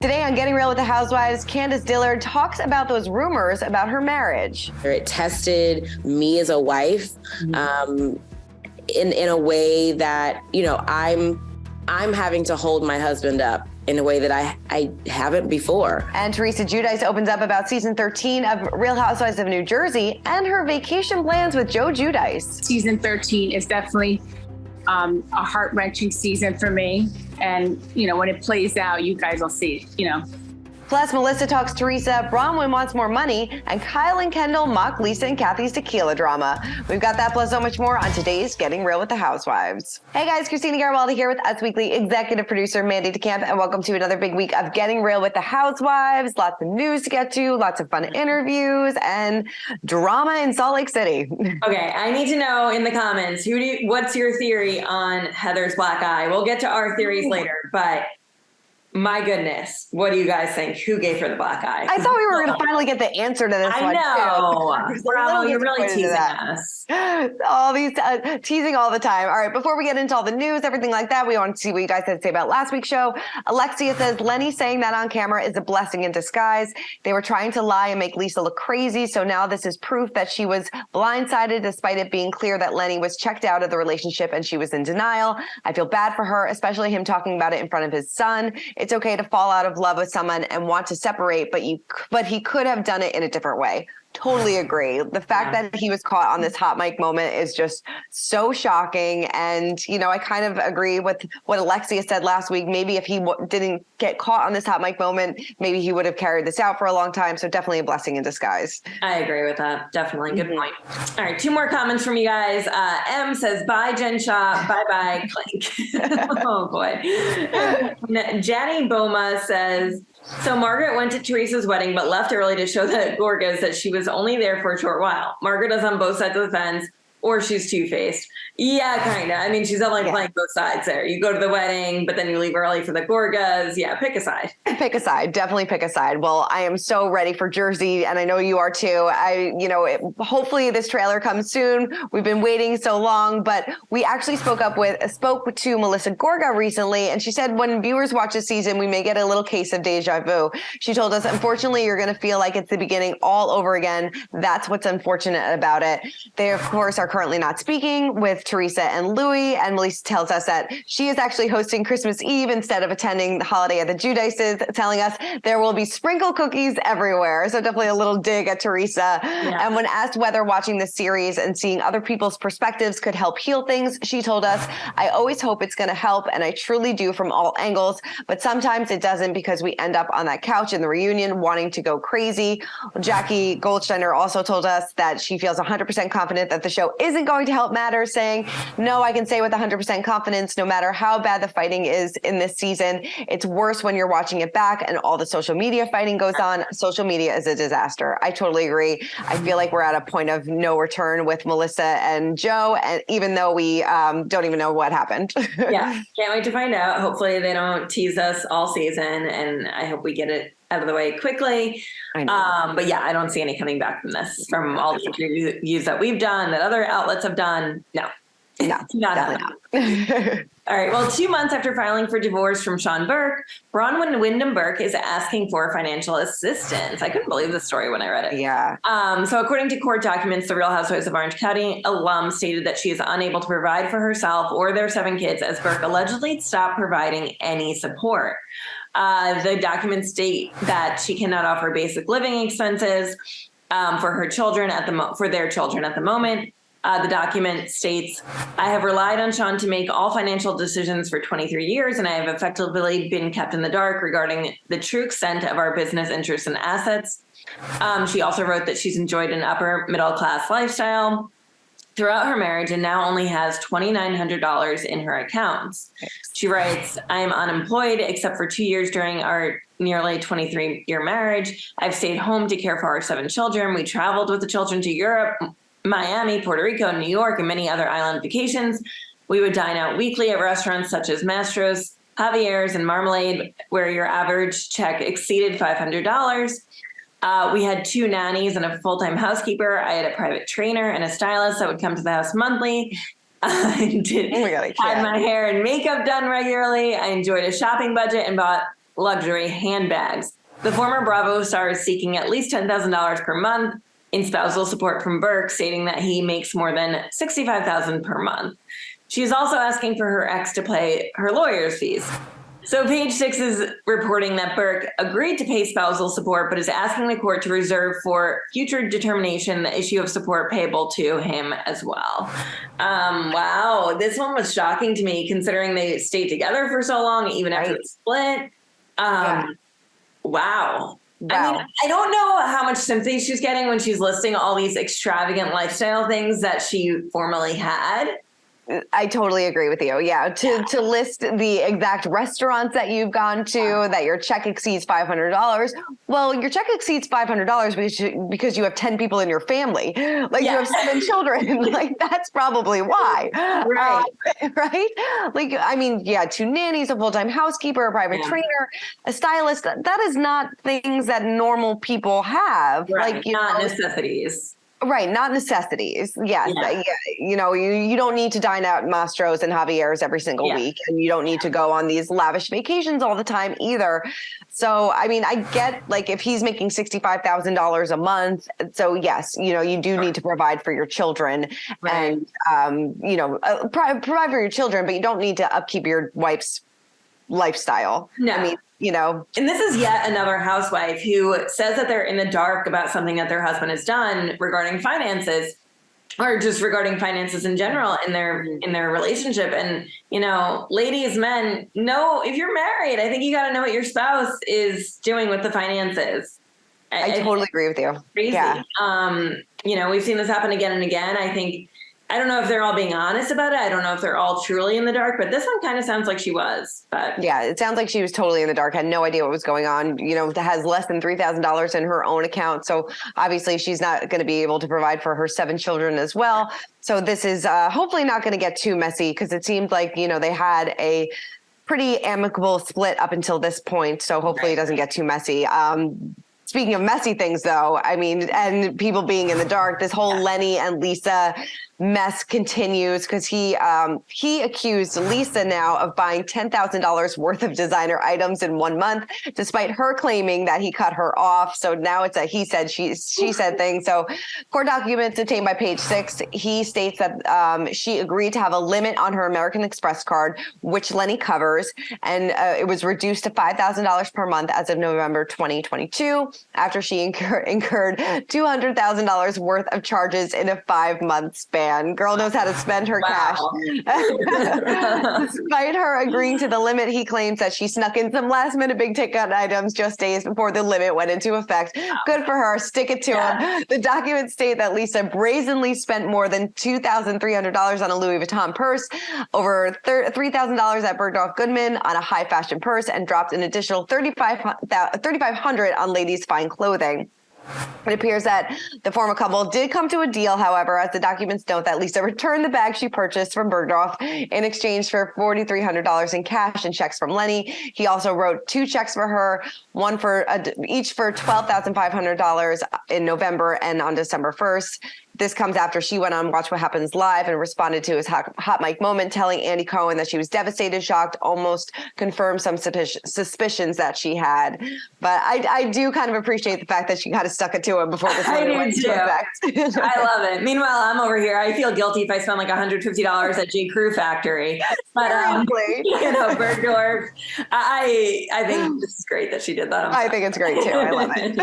Today on Getting Real with the Housewives, Candace Dillard talks about those rumors about her marriage. It tested me as a wife in a way that, you know, I'm having to hold my husband up in a way that I haven't before. And Teresa Giudice opens up about season 13 of Real Housewives of New Jersey and her vacation plans with Joe Giudice. Season 13 is definitely a heart-wrenching season for me. And, you know, when it plays out, you guys will see, you know. Plus, Melissa talks Teresa, Bronwyn wants more money, and Kyle and Kendall mock Lisa and Kathy's tequila drama. We've got that plus so much more on today's Getting Real with the Housewives. Hey guys, Christina GRWTH here with Us Weekly executive producer Mandy DeCamp, and welcome to another big week of Getting Real with the Housewives. Lots of news to get to, lots of fun interviews, and drama in Salt Lake City. Okay, I need to know in the comments, what's your theory on Heather's black eye? We'll get to our theories later, but my goodness, what do you guys think? Who gave her the black eye? I thought we were going to finally get the answer to this one. I know. Bravo, you're really teasing us. All these teasing all the time. All right, before we get into all the news, everything like that, we want to see what you guys had to say about last week's show. Alexia says Lenny saying that on camera is a blessing in disguise. They were trying to lie and make Lisa look crazy, so now this is proof that she was blindsided despite it being clear that Lenny was checked out of the relationship and she was in denial. I feel bad for her, especially him talking about it in front of his son. It's okay to fall out of love with someone and want to separate, but he could have done it in a different way. Totally agree. The fact that he was caught on this hot mic moment is just so shocking. And, you know, I kind of agree with what Alexia said last week. Maybe if he didn't get caught on this hot mic moment, maybe he would have carried this out for a long time. So definitely a blessing in disguise. I agree with that. Definitely. Good point. All right. 2 more comments from you guys. M says, bye, Jen Shaw. Bye-bye, Clink. Oh, boy. Janny Boma says, so Margaret went to Teresa's wedding, but left early to show the Gorgas that she was only there for a short while. Margaret is on both sides of the fence, or she's two-faced. Yeah, kind of. I mean, she's playing both sides there. You go to the wedding, but then you leave early for the Gorgas. Yeah, pick a side. Pick a side. Definitely pick a side. Well, I am so ready for Jersey, and I know you are too. Hopefully this trailer comes soon. We've been waiting so long, but we actually spoke to Melissa Gorga recently, and she said when viewers watch this season, we may get a little case of deja vu. She told us, unfortunately, you're going to feel like it's the beginning all over again. That's what's unfortunate about it. They, of course, are currently not speaking with Teresa and Louis, and Melissa tells us that she is actually hosting Christmas Eve instead of attending the holiday at the Giudices, telling us there will be sprinkle cookies everywhere. So definitely a little dig at Teresa. Yeah. And when asked whether watching the series and seeing other people's perspectives could help heal things, she told us, I always hope it's going to help, and I truly do from all angles, but sometimes it doesn't because we end up on that couch in the reunion wanting to go crazy. Jackie Goldsteiner also told us that she feels 100% confident that the show isn't going to help matters, saying, no, I can say with 100% confidence, no matter how bad the fighting is in this season, it's worse when you're watching it back and all the social media fighting goes on. Social media is a disaster. I totally agree. I feel like we're at a point of no return with Melissa and Joe, and even though we don't even know what happened. Yeah, can't wait to find out. Hopefully they don't tease us all season, and I hope we get it out of the way quickly. I know. But yeah, I don't see any coming back from this, from all the interviews that we've done, that other outlets have done. No, not happening. All right. Well, 2 months after filing for divorce from Sean Burke, Bronwyn Wyndham Burke is asking for financial assistance. I couldn't believe the story when I read it. Yeah. So according to court documents, the Real Housewives of Orange County alum stated that she is unable to provide for herself or their 7 kids, as Burke allegedly stopped providing any support. The documents state that she cannot offer basic living expenses for her children for their children at the moment. The document states, I have relied on Sean to make all financial decisions for 23 years, and I have effectively been kept in the dark regarding the true extent of our business interests and assets. She also wrote that she's enjoyed an upper middle class lifestyle throughout her marriage and now only has $2,900 in her accounts. She writes, I am unemployed except for 2 years during our nearly 23-year marriage. I've stayed home to care for our 7 children. We traveled with the children to Europe, Miami, Puerto Rico, New York, and many other island vacations. We would dine out weekly at restaurants such as Mastro's, Javier's, and Marmalade, where your average check exceeded $500. We had 2 nannies and a full-time housekeeper. I had a private trainer and a stylist that would come to the house monthly. I had my hair and makeup done regularly. I enjoyed a shopping budget and bought luxury handbags. The former Bravo star is seeking at least $10,000 per month in spousal support from Burke, stating that he makes more than $65,000 per month. She is also asking for her ex to pay her lawyer's fees. So Page Six is reporting that Burke agreed to pay spousal support, but is asking the court to reserve for future determination the issue of support payable to him as well. Wow, this one was shocking to me, considering they stayed together for so long, even after the split. Wow. I mean, I don't know how much sympathy she's getting when she's listing all these extravagant lifestyle things that she formerly had. I totally agree with you. Yeah. To list the exact restaurants that you've gone to, that your check exceeds $500. Well, your check exceeds $500 because you have 10 people in your family. Like you have 7 children. Like that's probably why. Right. Right. Like, I mean, 2 nannies, a full-time housekeeper, a private trainer, a stylist. That is not things that normal people have. Right. Like, not necessities. Right, not necessities. Yes, you know, you don't need to dine out at Mastro's and Javier's every single week, and you don't need to go on these lavish vacations all the time either. So, I mean, I get like if he's making $65,000 a month, so yes, you know, you do need to provide for your children and you know, provide for your children, but you don't need to upkeep your wife's lifestyle. No. I mean, you know. And this is yet another housewife who says that they're in the dark about something that their husband has done regarding finances, or just regarding finances in general in their relationship. And, you know, ladies, men, know if you're married, I think you got to know what your spouse is doing with the finances. I totally agree with you. Crazy. Yeah. You know, we've seen this happen again and again. I don't know if they're all being honest about it. I don't know if they're all truly in the dark, but this one kind of sounds like she was. But yeah, it sounds like she was totally in the dark, had no idea what was going on. You know, has less than $3,000 in her own account. So obviously she's not going to be able to provide for her 7 children as well. So this is hopefully not going to get too messy, because it seemed like, you know, they had a pretty amicable split up until this point. So hopefully it doesn't get too messy. Speaking of messy things, though, I mean, and people being in the dark, this whole Lenny and Lisa mess continues, because he accused Lisa now of buying $10,000 worth of designer items in 1 month, despite her claiming that he cut her off. So now it's a he said, she said thing. So court documents obtained by Page Six, he states that she agreed to have a limit on her American Express card, which Lenny covers, and it was reduced to $5,000 per month as of November 2022, after she incurred $200,000 worth of charges in a 5-month span. Girl knows how to spend her cash. Despite her agreeing to the limit, he claims that she snuck in some last-minute big-ticket items just days before the limit went into effect. Good for her. Stick it to him. The documents state that Lisa brazenly spent more than $2,300 on a Louis Vuitton purse, over $3,000 at Bergdorf Goodman on a high-fashion purse, and dropped an additional $3,500 on ladies' fine clothing. It appears that the former couple did come to a deal, however, as the documents note that Lisa returned the bag she purchased from Bergdorf in exchange for $4,300 in cash and checks from Lenny. He also wrote 2 checks for her, one for each for $12,500 in November and on December 1st. This comes after she went on Watch What Happens Live and responded to his hot mic moment, telling Andy Cohen that she was devastated, shocked, almost confirmed some suspicions that she had. But I do kind of appreciate the fact that she kind of stuck it to him before this went into effect. I love it. Meanwhile, I'm over here. I feel guilty if I spend like $150 at J. Crew Factory. But you know, Bergdorf. I think this is great that she did that. I think it's great too. I love it.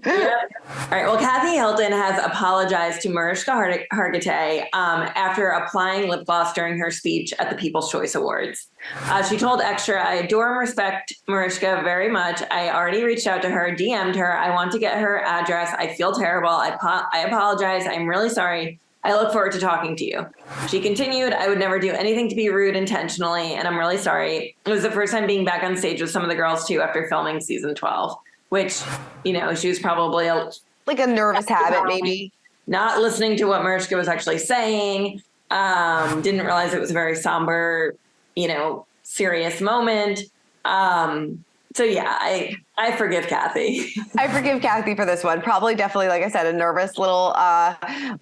All right. Well, Kathy Hilton has apologized to Mariska Hargitay after applying lip gloss during her speech at the People's Choice Awards. She told Extra, "I adore and respect Mariska very much. I already reached out to her, DM'd her. I want to get her address. I feel terrible. I apologize. I'm really sorry. I look forward to talking to you." She continued, "I would never do anything to be rude intentionally, and I'm really sorry. It was the first time being back on stage with some of the girls too after filming season 12, which, you know, she was probably like a nervous habit, maybe. Not listening to what Mariska was actually saying. Didn't realize it was a very somber, you know, serious moment. So yeah, I forgive Kathy. I forgive Kathy for this one. Probably, definitely, like I said, a nervous little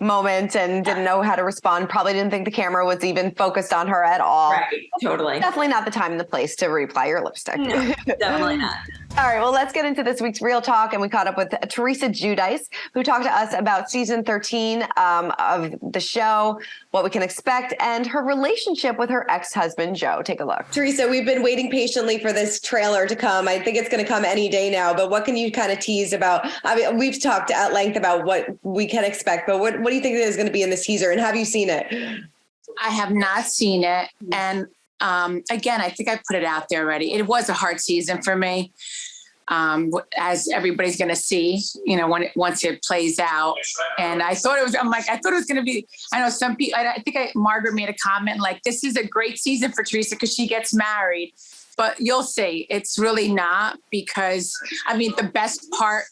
moment and didn't know how to respond. Probably didn't think the camera was even focused on her at all. Right, totally. Definitely not the time and the place to reapply your lipstick. No, definitely not. All right, well, let's get into this week's Real Talk. And we caught up with Teresa Giudice, who talked to us about season 13 of the show, what we can expect, and her relationship with her ex-husband, Joe. Take a look. Teresa, we've been waiting patiently for this trailer to come. I think it's going to come any day now, but what can you kind of tease about? I mean, we've talked at length about what we can expect, but what do you think is going to be in this teaser, and have you seen it? I have not seen it. And again, I think I put it out there already. It was a hard season for me. As everybody's going to see, once it plays out. And I thought it was going to be, I know some people, Margaret made a comment like, this is a great season for Teresa because she gets married, but you'll see, it's really not, because the best part,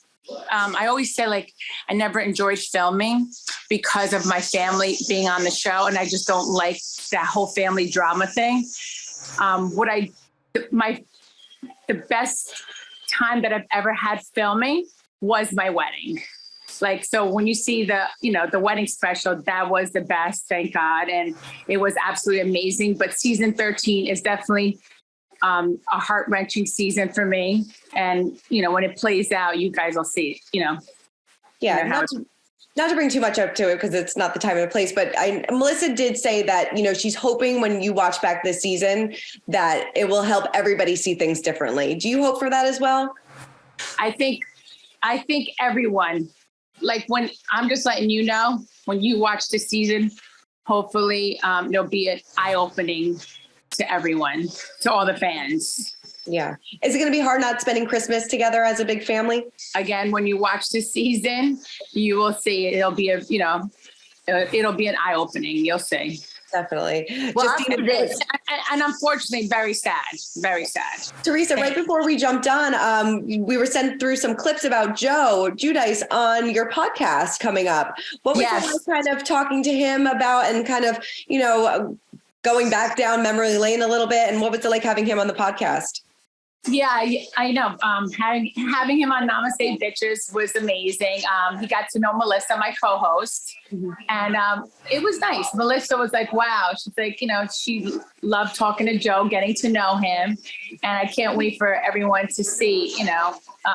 I always say, like, I never enjoyed filming because of my family being on the show. And I just don't like that whole family drama thing. The best time that I've ever had filming was my wedding. Like, so when you see the wedding special, that was the best, thank God. And it was absolutely amazing. But season 13 is definitely a heart-wrenching season for me. And, when it plays out, you guys will see, Yeah. Not to bring too much up to it because it's not the time and the place, but Melissa did say that, she's hoping when you watch back this season that it will help everybody see things differently. Do you hope for that as well? I think everyone, like, when I'm just letting you know, when you watch this season, hopefully there'll be an eye-opening to everyone, to all the fans. Yeah. Is it going to be hard not spending Christmas together as a big family? Again, when you watch this season, you will see it'll be it'll be an eye-opening. You'll see. Definitely. Well, and unfortunately, very sad. Very sad. Teresa, right before we jumped on, we were sent through some clips about Joe Giudice on your podcast coming up. What was it like kind of talking to him about and kind of, going back down memory lane a little bit? And what was it like having him on the podcast? Yeah, I know. Having him on Namaste Bitches was amazing. He got to know Melissa, my co-host, and it was nice. Melissa was like, wow. She's like, she loved talking to Joe, getting to know him. And I can't wait for everyone to see,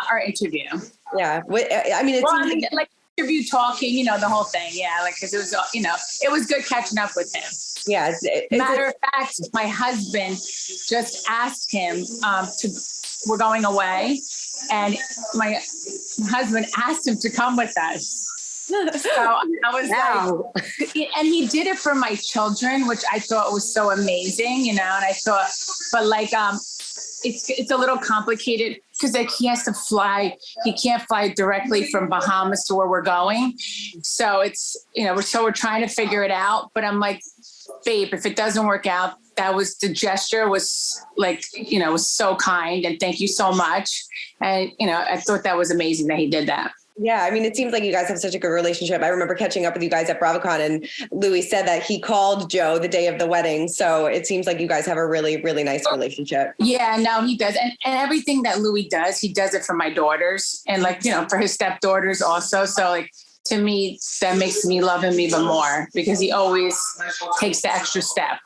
our interview. Yeah. It's like interview talking, the whole thing. Yeah. Like, cause it was, it was good catching up with him. Yeah. Matter of fact, my husband just asked him we're going away, and my husband asked him to come with us. So I was like, and he did it for my children, which I thought was so amazing, and I thought, but like, it's a little complicated because like he has to fly. He can't fly directly from Bahamas to where we're going. So it's, we're trying to figure it out, but I'm like, babe, if it doesn't work out, the gesture was like, was so kind, and thank you so much. And, I thought that was amazing that he did that. Yeah. It seems like you guys have such a good relationship. I remember catching up with you guys at BravoCon, and Louis said that he called Joe the day of the wedding. So it seems like you guys have a really, really nice relationship. Yeah, no, he does. And everything that Louis does, he does it for my daughters and like, for his stepdaughters also. So like, to me, that makes me love him even more because he always takes the extra step.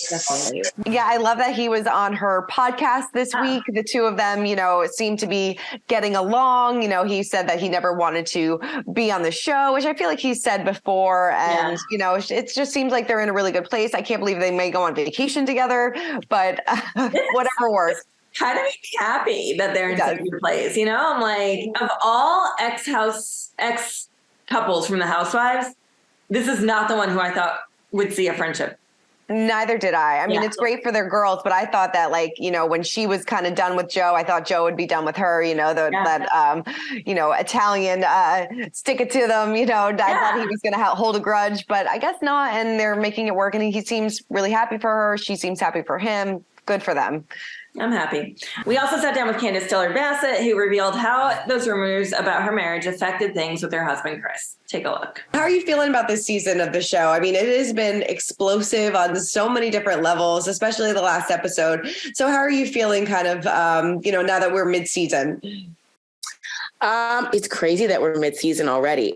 Definitely. Yeah, I love that he was on her podcast this week. The two of them, seem to be getting along. He said that he never wanted to be on the show, which I feel like he said before. And, it just seems like they're in a really good place. I can't believe they may go on vacation together, but whatever works. Kind of makes me happy that they're in such a good place. I'm like, of all ex couples from the Housewives, this is not the one who I thought would see a friendship. Neither did I. It's great for their girls, but I thought that when she was kind of done with Joe, I thought Joe would be done with her, that Italian, stick it to them, I thought he was going to hold a grudge, but I guess not. And they're making it work. And he seems really happy for her. She seems happy for him. Good for them. I'm happy. We also sat down with Candace Dillard Bassett, who revealed how those rumors about her marriage affected things with her husband, Chris. Take a look. How are you feeling about this season of the show? I mean, it has been explosive on so many different levels, especially the last episode. So how are you feeling kind of, now that we're mid-season? It's crazy that we're mid-season already.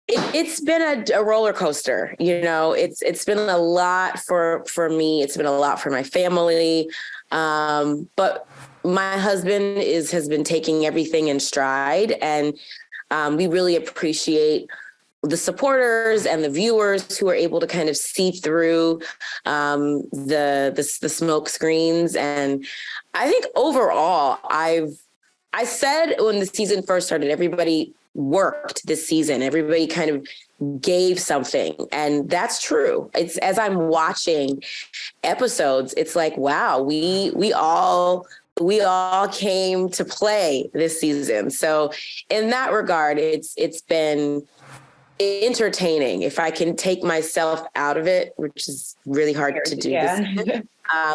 It's been a roller coaster. It's been a lot for me. It's been a lot for my family. But my husband has been taking everything in stride, and we really appreciate the supporters and the viewers who are able to kind of see through the smoke screens. And I think overall, I said when the season first started, everybody worked this season. Everybody kind of gave something. And that's true. It's as I'm watching episodes, it's like, wow, we all came to play this season. So in that regard, it's been entertaining. If I can take myself out of it, which is really hard to do. Yeah.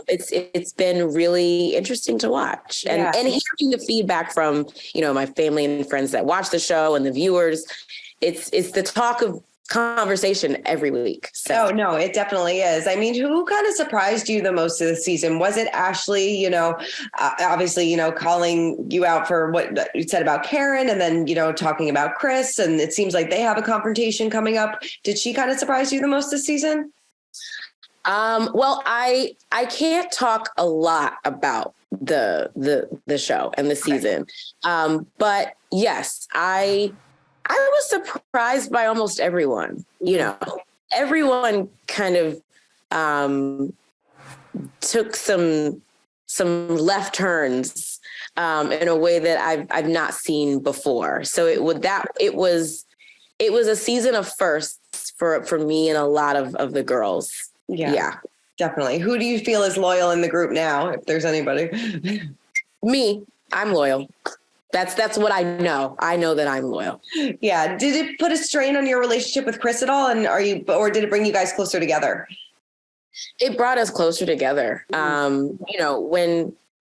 It's been really interesting to watch, and hearing the feedback from my family and friends that watch the show and the viewers. It's the talk of conversation every week. So. Oh, no, it definitely is. I mean, who kind of surprised you the most of the season? Was it Ashley, obviously, calling you out for what you said about Karen, and then, talking about Chris, and it seems like they have a confrontation coming up. Did she kind of surprise you the most this season? Well, I can't talk a lot about the show and the season. But yes, I was surprised by almost everyone. Everyone kind of took some left turns in a way that I've not seen before. So it was a season of firsts for me and a lot of the girls. Yeah, definitely. Who do you feel is loyal in the group now, if there's anybody? Me, I'm loyal. That's what I know. I know that I'm loyal. Yeah. Did it put a strain on your relationship with Chris at all? And or did it bring you guys closer together? It brought us closer together. When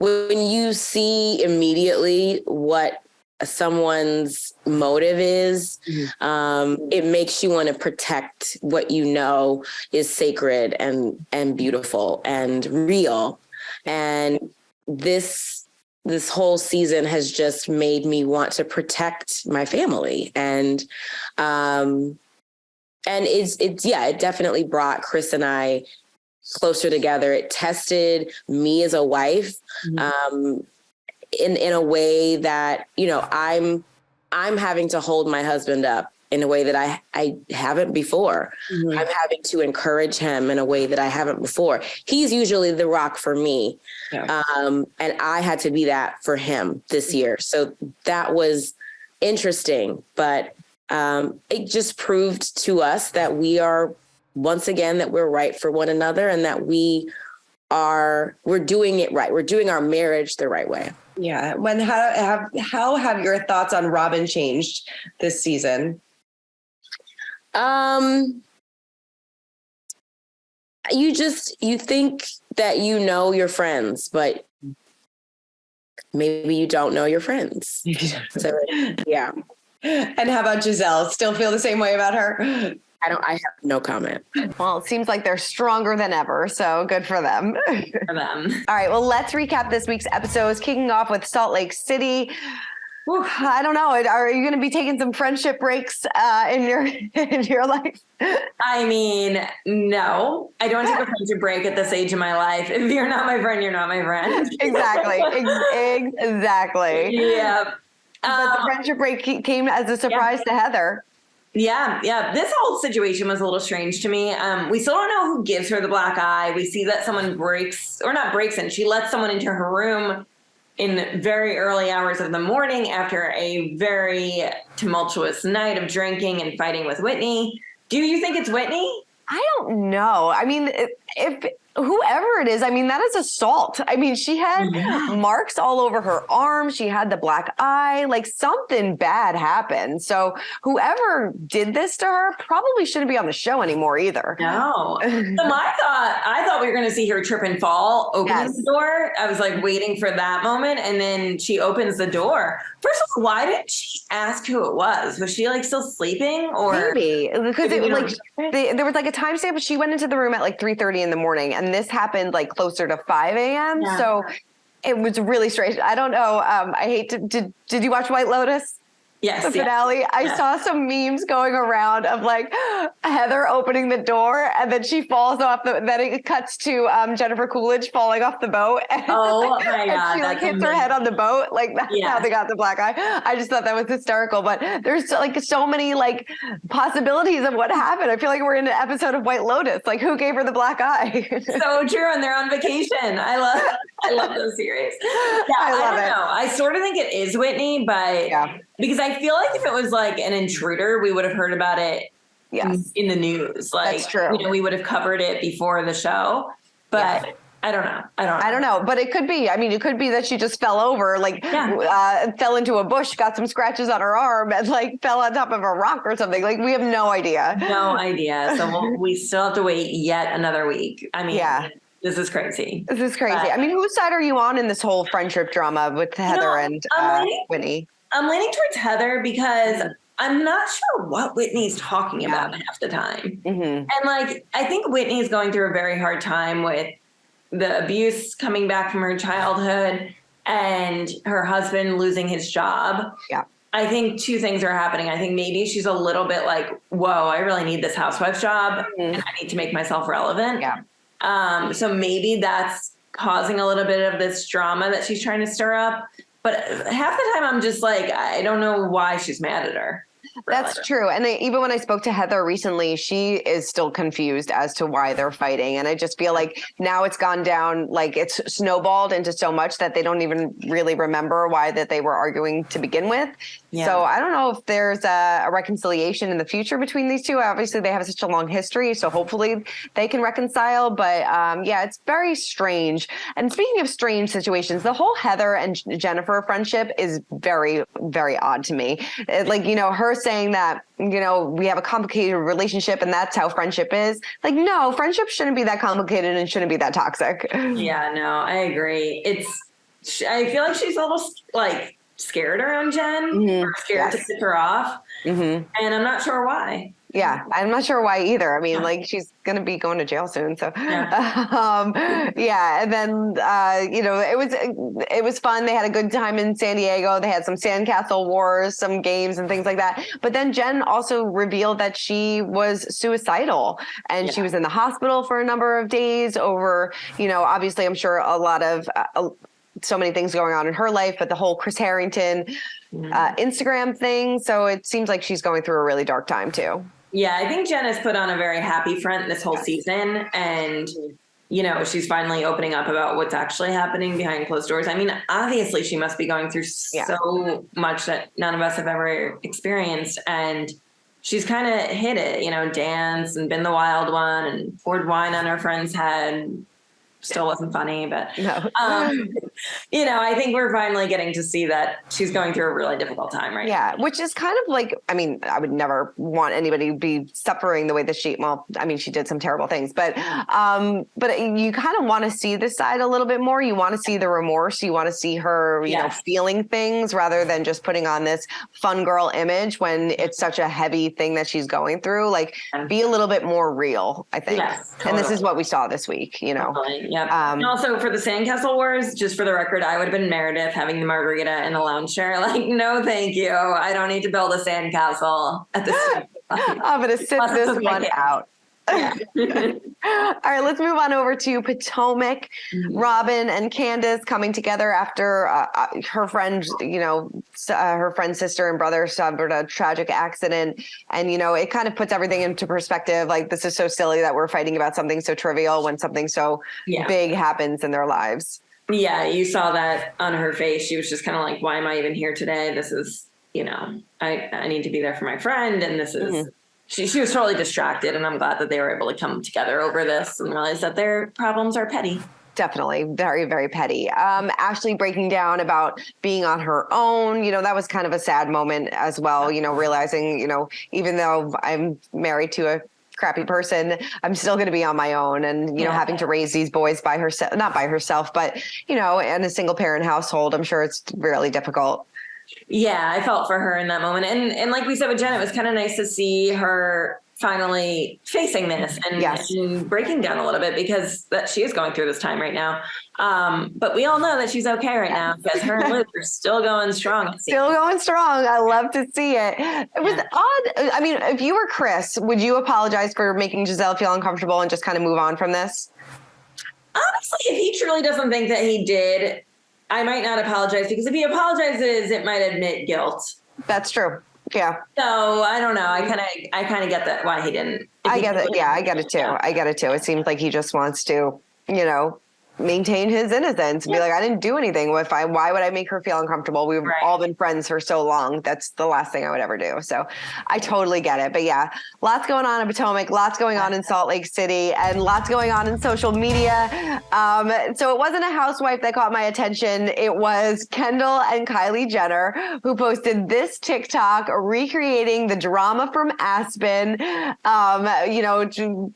you see immediately what someone's motive is, it makes you want to protect what is sacred and beautiful and real. And this whole season has just made me want to protect my family. And it definitely brought Chris and I closer together. It tested me as a wife. In a way that, I'm having to hold my husband up in a way that I haven't before. I'm having to encourage him in a way that I haven't before. He's usually the rock for me. Yeah. And I had to be that for him this year. So that was interesting, but it just proved to us that we are, once again, that we're right for one another, and that we're doing it right. We're doing our marriage the right way. Yeah. How have your thoughts on Robin changed this season? You think that your friends, but maybe you don't know your friends. So, yeah. And how about Giselle? Still feel the same way about her? I have no comment. Well, it seems like they're stronger than ever, so good for them. Good for them. All right, well, let's recap this week's episodes, kicking off with Salt Lake City. Whew, I don't know. Are you going to be taking some friendship breaks in your life? I mean, no. I don't take a friendship break at this age of my life. If you're not my friend, you're not my friend. Exactly. Exactly. Yeah. But the friendship break came as a surprise to Heather. Yeah. This whole situation was a little strange to me. We still don't know who gives her the black eye. We see that someone she lets someone into her room in very early hours of the morning after a very tumultuous night of drinking and fighting with Whitney. Do you think it's Whitney? I don't know. I mean, if whoever it is, I mean, that is assault. I mean, she had marks all over her arm. She had the black eye, like something bad happened. So whoever did this to her probably shouldn't be on the show anymore either. No. So I thought we were going to see her trip and fall, opening the door. I was like waiting for that moment. And then she opens the door. First of all, why didn't she ask who it was? Was she like still sleeping or? Maybe because it was like there was like a timestamp, but she went into the room at like 3:30 in the morning. And this happened like closer to 5 a.m. Yeah. So it was really strange. I don't know. I hate to, did you watch White Lotus? Yes. The finale. I saw some memes going around of like Heather opening the door and then she falls off then it cuts to Jennifer Coolidge falling off the boat. And, Oh my God. and she like hits her head on the boat. Like that's how they got the black eye. I just thought that was hysterical. But there's like so many like possibilities of what happened. I feel like we're in an episode of White Lotus. Like who gave her the black eye? So true. And they're on vacation. I love those series. Yeah, I don't know. I sort of think it is Whitney, but because I feel like if it was like an intruder, we would have heard about it in the news. Like, that's true. You know, we would have covered it before the show, but I don't know. I don't know, but it could be. I mean, it could be that she just fell over, like fell into a bush, got some scratches on her arm, and like fell on top of a rock or something. Like we have no idea. No idea. So we still have to wait yet another week. I mean, this is crazy. This is crazy. But, I mean, whose side are you on in this whole friendship drama with Heather and Whitney? I'm leaning towards Heather because I'm not sure what Whitney's talking about half the time. And like, I think Whitney's going through a very hard time with the abuse coming back from her childhood and her husband losing his job. Yeah. I think two things are happening. I think maybe she's a little bit like, whoa, I really need this housewife job and I need to make myself relevant. Yeah. So maybe that's causing a little bit of this drama that she's trying to stir up. But half the time I'm just like, I don't know why she's mad at her. That's true. And even when I spoke to Heather recently, she is still confused as to why they're fighting. And I just feel like now it's gone down, like it's snowballed into so much that they don't even really remember why that they were arguing to begin with. Yeah. So I don't know if there's a reconciliation in the future between these two. Obviously, they have such a long history, so hopefully they can reconcile. But yeah, it's very strange. And speaking of strange situations, the whole Heather and Jennifer friendship is very, very odd to me. Like, you know, her saying that, you know, we have a complicated relationship and that's how friendship is. Like, no, friendship shouldn't be that complicated and shouldn't be that toxic. Yeah, no, I agree. I feel like she's a little like scared around Jen or scared to piss her off. And I'm not sure why. Yeah, I'm not sure why either. I mean, like she's going to be going to jail soon. So, yeah. And then, you know, it was fun. They had a good time in San Diego. They had some sandcastle wars, some games and things like that. But then Jen also revealed that she was suicidal and she was in the hospital for a number of days over, you know, obviously I'm sure a lot of, so many things going on in her life, but the whole Chris Harrington Instagram thing. So it seems like she's going through a really dark time too. Yeah, I think Jen has put on a very happy front this whole season. And, you know, she's finally opening up about what's actually happening behind closed doors. I mean, obviously she must be going through so much that none of us have ever experienced. And she's kind of hit it, you know, danced and been the wild one and poured wine on her friend's head. Still wasn't funny, but, you know, I think we're finally getting to see that she's going through a really difficult time right now. Yeah, which is kind of like, I mean, I would never want anybody to be suffering the way that she did some terrible things, but you kind of want to see this side a little bit more. You want to see the remorse. You want to see her, you know, feeling things rather than just putting on this fun girl image when it's such a heavy thing that she's going through. Like, be a little bit more real, I think. Yes, totally. And this is what we saw this week, you know. Totally. Yep. And also for the Sandcastle Wars, just for the record, I would have been Meredith having the margarita in the lounge chair. Like, no, thank you. I don't need to build a sandcastle at this time. I'm going to sit this one out. Yeah. All right, let's move on over to Potomac. Robin and Candace coming together after her friend, you know, her friend's sister and brother suffered a tragic accident. And, you know, it kind of puts everything into perspective. Like, this is so silly that we're fighting about something so trivial when something so big happens in their lives. Yeah, you saw that on her face. She was just kind of like, why am I even here today? This is, you know, I need to be there for my friend. And this is she was totally distracted, and I'm glad that they were able to come together over this and realize that their problems are petty. Definitely very, very petty. Ashley breaking down about being on her own, that was kind of a sad moment as well, realizing, even though I'm married to a crappy person, I'm still going to be on my own, and having to raise these boys by herself, not by herself, but in a single parent household. I'm sure it's really difficult. Yeah, I felt for her in that moment. And like we said with Jen, it was kind of nice to see her finally facing this and breaking down a little bit, because that she is going through this time right now. But we all know that she's okay right now, because her and Luke are still going strong. Still going strong. I love to see it. It was odd. I mean, if you were Chris, would you apologize for making Giselle feel uncomfortable and just kind of move on from this? Honestly, if he truly doesn't think that he did, I might not apologize, because if he apologizes, it might admit guilt. That's true. Yeah. So I don't know. I kind of get that why he didn't. I get it. Yeah, I get it too. I get it too. It seems like he just wants to, maintain his innocence and be like, I didn't do anything. Why would I make her feel uncomfortable? We've all been friends for so long. That's the last thing I would ever do. So I totally get it. But yeah, lots going on in Potomac, lots going on in Salt Lake City, and lots going on in social media. So it wasn't a housewife that caught my attention. It was Kendall and Kylie Jenner, who posted this TikTok recreating the drama from Aspen, getting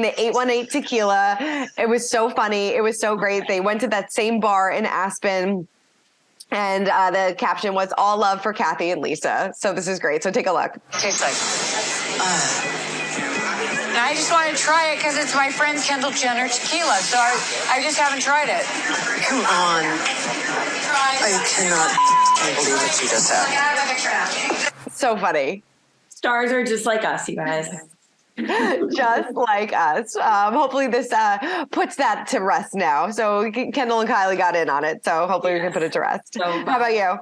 the 818 tequila. It was so funny. It was so great. They went to that same bar in Aspen, and the caption was "All love for Kathy and Lisa." So this is great. So take a look. Tastes like. I just want to try it because it's my friend Kendall Jenner tequila. So I just haven't tried it. Come on. I can't believe what you just said. So funny. Stars are just like us, you guys. Just like us. Hopefully this puts that to rest now. So Kendall and Kylie got in on it. So hopefully we can put it to rest. So, how about you?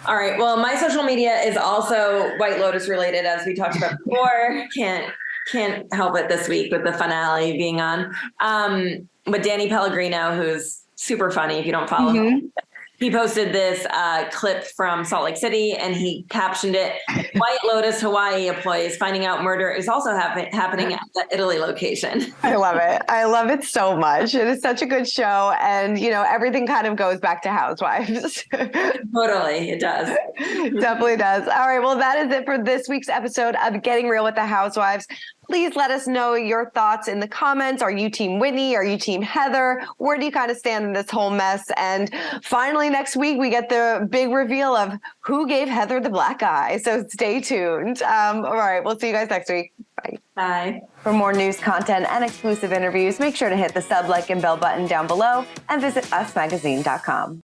All right. Well, my social media is also White Lotus related, as we talked about before. Can't help it this week with the finale being on. But Danny Pellegrino, who's super funny if you don't follow him. He posted this clip from Salt Lake City, and he captioned it, "White Lotus Hawaii employees finding out murder is also happening at the Italy location." I love it. I love it so much. It is such a good show. And, everything kind of goes back to Housewives. Totally. It does. Definitely does. All right. Well, that is it for this week's episode of Getting Real with the Housewives. Please let us know your thoughts in the comments. Are you Team Whitney? Are you Team Heather? Where do you kind of stand in this whole mess? And finally, next week, we get the big reveal of who gave Heather the black eye. So stay tuned. All right. We'll see you guys next week. Bye. Bye. For more news, content, and exclusive interviews, make sure to hit the sub, like, and bell button down below and visit usmagazine.com.